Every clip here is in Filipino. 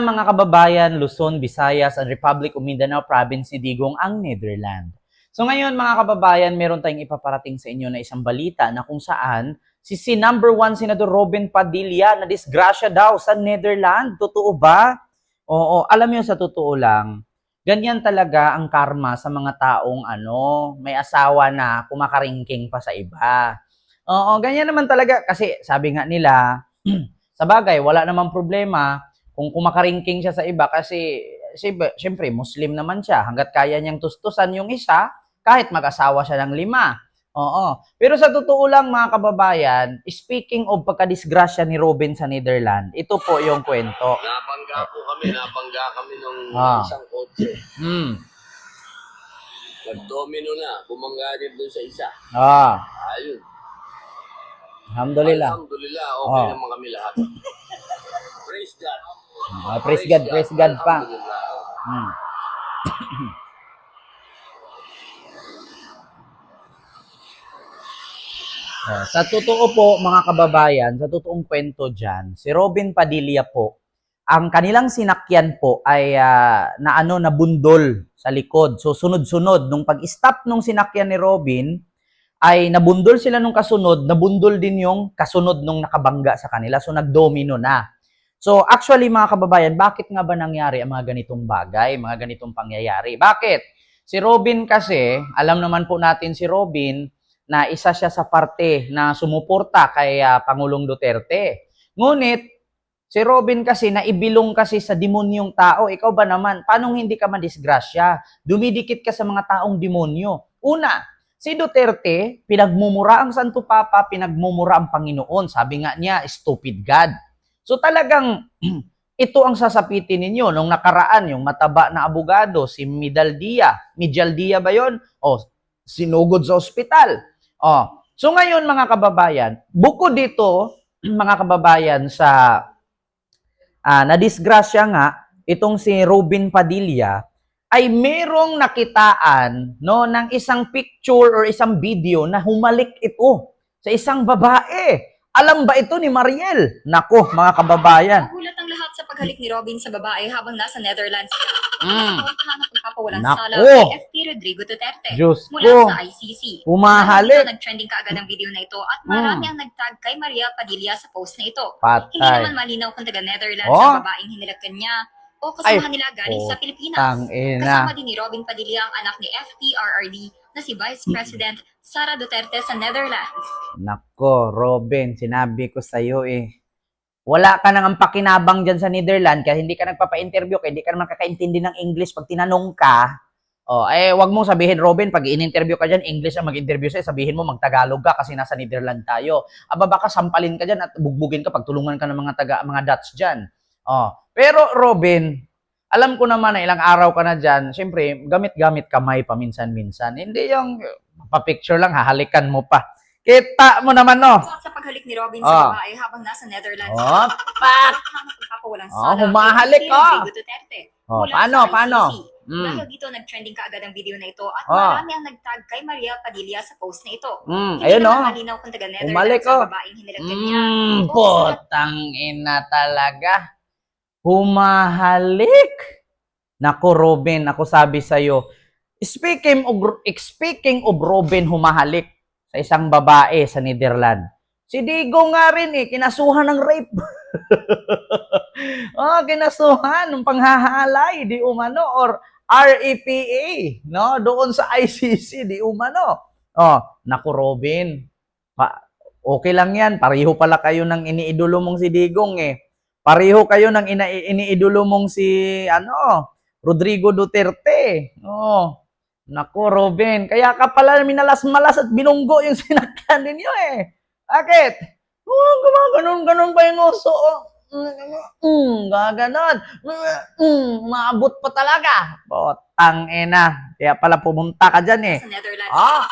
Mga kababayan, Luzon, Visayas, and Republic of Mindanao Province ni Digong ang Netherlands. So ngayon mga kababayan, meron tayong ipaparating sa inyo na isang balita na kung saan si number 1 Senador Robin Padilla na disgrasya daw sa Netherlands. Totoo ba? Oo, alam niyo sa totoo lang, ganyan talaga ang karma sa mga taong may asawa na kumakaringking pa sa iba. Oo, ganyan naman talaga kasi sabi nga nila, sa bagay, wala namang problema kung kumakaringking siya sa iba kasi siyempre Muslim naman siya. Hanggat kaya niyang tustusan yung isa, kahit mag-asawa siya ng 5. Oo. Pero sa totoo lang mga kababayan, speaking of pagkadisgrasya ni Robin sa Netherlands, ito po yung kwento. Nabangga kami nung isang kotse. Nag-domino na, bumangga din doon sa isa. Ayun. Alhamdulillah. Alhamdulillah, okay naman kami lahat. Praise God. Praise God pa. Sa totoo po mga kababayan, sa totoong kwento dyan, si Robin Padilla po, ang kanilang sinakyan po ay nabundol sa likod. So sunod-sunod, nung pag-stop nung sinakyan ni Robin, ay nabundol sila nung kasunod, nabundol din yung kasunod nung nakabangga sa kanila. So nagdomino na. So actually mga kababayan, bakit nga ba nangyari ang mga ganitong bagay, mga ganitong pangyayari? Bakit? Si Robin kasi, alam naman po natin si Robin, na isa siya sa parte na sumuporta kay Pangulong Duterte. Ngunit, si Robin kasi naibilong kasi sa demonyong tao. Ikaw ba naman, paano hindi ka madisgrasya? Dumidikit ka sa mga taong demonyo. Una, si Duterte, pinagmumura ang Santo Papa, pinagmumura ang Panginoon. Sabi nga niya, stupid God. So talagang ito ang sasapitin ninyo. Nung nakaraan, yung mataba na abogado, si Midaldia ba yon? O, sinugod sa ospital. So ngayon mga kababayan, bukod dito, mga kababayan, sa nadisgrasya nga, itong si Robin Padilla, ay merong nakitaan ng isang picture or isang video na humalik ito sa isang babae. Alam ba ito ni Mariel? Nako, mga kababayan. Nagulat ang lahat sa paghalik ni Robin sa babae habang nasa Netherlands. Pagpapawalang Nako. sala kay FP Rodrigo Duterte Diyos mula ko. sa ICC. Humahalik. Dahil dito, nag-trending kaagad ang video na ito at marami ang nag-tag kay Maria Padilla sa post na ito. Patay. Hindi naman malinaw kung taga-Netherlands ang babaeng hinilakan niya o kasamahan nila galing sa Pilipinas. Kasama din ni Robin Padilla ang anak ni FPRRD na si Vice President Sara Duterte sa Netherlands. Nako, Robin, sinabi ko sa'yo wala ka nang pakinabang dyan sa Netherlands kaya hindi ka nagpapa-interview kaya hindi ka naman kakaintindi ng English pag tinanong ka. Wag mong sabihin, Robin, pag in-interview ka dyan, English ang mag-interview sa'yo, sabihin mo mag-Tagalog ka kasi nasa Netherlands tayo. Baka sampalin ka dyan at bugbugin ka pag tulungan ka ng mga Dutch dyan. Pero Robin, alam ko naman na ilang araw ka na dyan, siyempre, gamit-gamit kamay paminsan-minsan. Hindi yung pa-picture lang, hahalikan mo pa. Kita mo naman, no? Sa paghalik ni Robin sa babae habang nasa Netherlands. Pagpapawalang sala humahalik kay Rodrigo Duterte mula sa Paano? Dahil dito, nag-trending kaagad ang video na ito at marami ang nag-tag kay Maria Padilla sa post na ito. Ayun, naman malinaw kung taga-Netherlands ang babaeng hinilakan niya. Potang ina talaga. Humahalik. Nako, Robin, ako sabi sa'yo, speaking of Robin humahalik sa isang babae sa Netherlands, si Digo nga rin kinasuhan ng rape. Kinasuhan ng panghahalay, di umano, or REPA, no? Doon sa ICC, di umano. Naku, Robin, okay lang yan. Pareho pala kayo ng iniidolo mong si Digong Pareho kayo ng iniidolo mong si, Rodrigo Duterte. Naku, Robin, kaya ka pala minalas-malas at binunggo yung sinakyan ninyo Bakit? Gumaganon pa yung uso. Gaganon. Maabot pa talaga. Potang ina. Kaya pala pumunta ka dyan Sa Netherlands.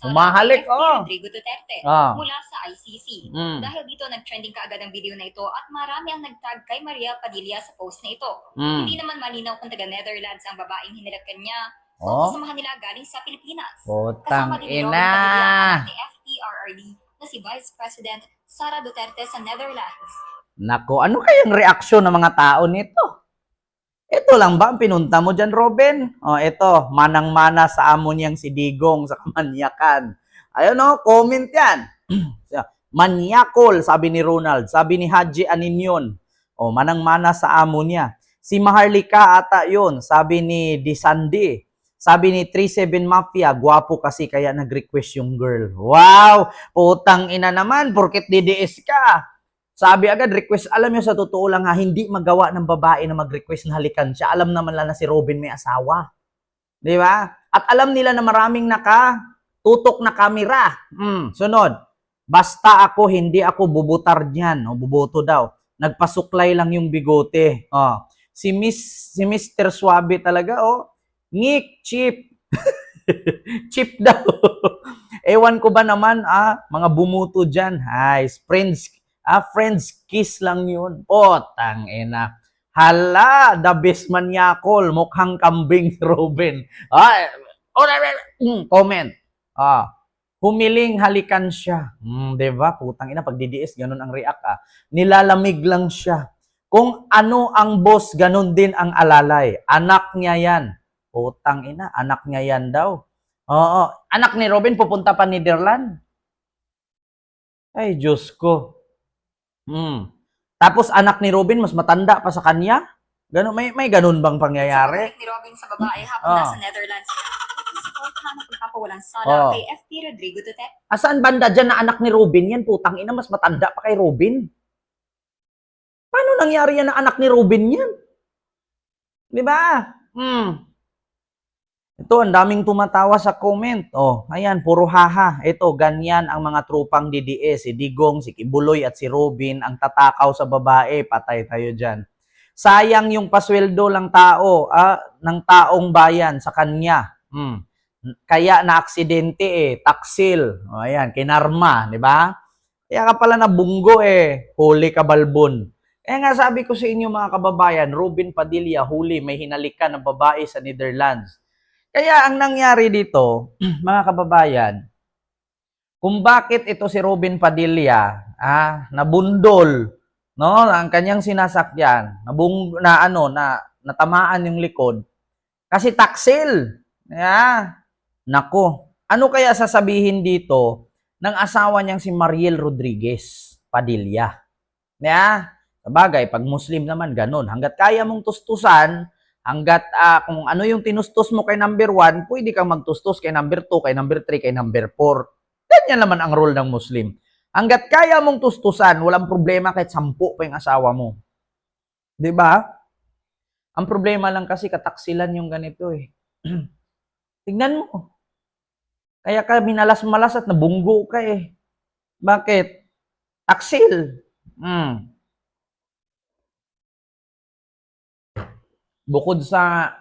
Humahalik Rodrigo Duterte mula sa ICC. Dahil dito, nag-trending kaagad ang video na ito at marami ang nag-tag kay Maria Padilla sa post na ito. Hindi naman malinaw kung taga-Netherlands ang babaeng hinilakan niya o kasamahan nila galing sa Pilipinas. Kasama din ni Robin Padilla ang anak ni FPRRD na si Vice President Sara Duterte sa Netherlands. Nako, ano kayang reaksyon ng mga tao nito? Ito lang ba ang pinunta mo dyan, Robin? O, ito, manang-mana sa amo niyang si Digong sa kamanyakan. Ayun o, comment yan. Manyakol, sabi ni Ronald. Sabi ni Haji Aninyon. O, manang-mana sa amo niya. Si Maharlika ata yun, sabi ni Disandi. Sabi ni 37 Mafia, gwapo kasi kaya nag-request yung girl. Wow! Putang ina naman, porket DDS ka. Sabi agad, request. Alam nyo, sa totoo lang ha, hindi magawa ng babae na mag-request na halikan siya. Alam naman lang na si Robin may asawa. Di ba? At alam nila na maraming tutok na kamera. Sunod. Basta ako, hindi ako bubutar niyan. O, buboto daw. Nagpasuklay lang yung bigote. Si Mr. Suabe talaga, ngik, cheap. Cheap daw. Ewan ko ba naman, mga bumuto dyan. Ay, friends kiss lang yun. Tang ina. Hala, the best manyakol. Mukhang kambing si Robin. Comment. Humiling halikan siya. Diba? Putang ina, pag DDS, ganun ang react. Nilalamig lang siya. Kung ano ang boss, ganun din ang alalay. Anak niya yan. Putang ina, anak niya yan daw. Oo. Anak ni Robin, pupunta pa Netherlands. Ay, Diyos ko. Tapos anak ni Robin mas matanda pa sa kanya? Ganun, may ganun bang pangyayari? Sa ni Robin sa babae habang nasa Netherlands. Walang sala kay FP Rodrigo Duterte. Asaan banda dyan na anak ni Robin yan? Putang ina, mas matanda pa kay Robin. Paano nangyari yan na anak ni Robin yan? Di ba? Ito, ang daming tumatawa sa comment. Ayan, puro haha. Ito, ganyan ang mga trupang DDS. Si Digong, si Kibuloy at si Robin ang tatakaw sa babae. Patay tayo dyan. Sayang yung pasweldo ng taong bayan sa kanya. Kaya na-aksidente taksil. Ayan, kinarma, di ba? Kaya ka pala nabunggo huli ka balbon. Kaya nga sabi ko sa inyo mga kababayan, Robin Padilla huli, may hinalikan ng babae sa Netherlands. Kaya ang nangyari dito, mga kababayan, kung bakit ito si Robin Padilla, nabundol, no, ang kanyang sinasakyan, natamaan yung likod, kasi taksil. Nako, ano kaya sasabihin dito ng asawa niyang si Mariel Rodriguez Padilla? Sabagay, pag Muslim naman, ganun. Hanggat kaya mong tustusan, hanggat kung ano yung tinustos mo kay number 1, pwede kang magtustos kay number 2, kay number 3, kay number 4. Ganyan naman ang role ng Muslim. Hanggat kaya mong tustusan, walang problema kahit 10 pa yung asawa mo. Diba? Ang problema lang kasi kataksilan yung ganito Tignan mo. Kaya ka minalas-malas at nabunggo ka Bakit? Taksil. Bukod sa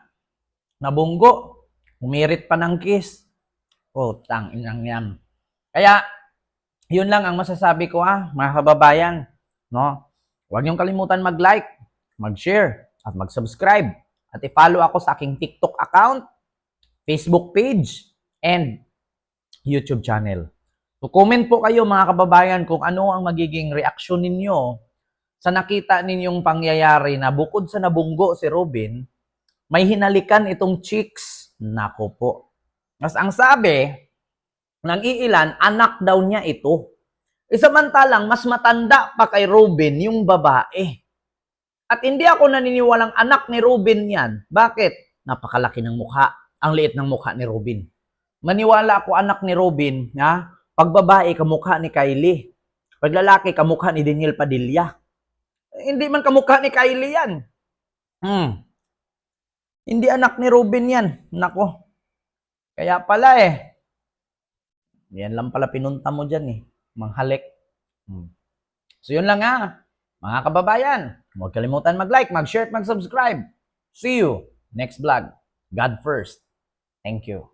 nabunggo, umirit pa ng kiss. Tang inang yan. Kaya, yun lang ang masasabi ko mga kababayan. No? Huwag niyong kalimutan mag-like, mag-share, at mag-subscribe. At i-follow ako sa aking TikTok account, Facebook page, and YouTube channel. So, comment po kayo mga kababayan kung ano ang magiging reaksyon ninyo sa nakita ninyong pangyayari na bukod sa nabunggo si Robin, may hinalikan itong chicks. Nako po. Mas ang sabi ng iilan, anak daw niya ito. Samantalang mas matanda pa kay Robin yung babae. At hindi ako naniniwalang anak ni Robin yan. Bakit? Napakalaki ng mukha. Ang liit ng mukha ni Robin. Maniwala ako anak ni Robin, pag babae, kamukha ni Kylie. Pag lalaki, kamukha ni Daniel Padilla. Hindi man kamukha ni Kylie yan. Hindi anak ni Robin yan. Nako. Kaya pala yan lang pala pinunta mo dyan Manghalik. So yun lang mga kababayan. Huwag kalimutan mag-like, mag-share, mag-subscribe. See you next vlog. God first. Thank you.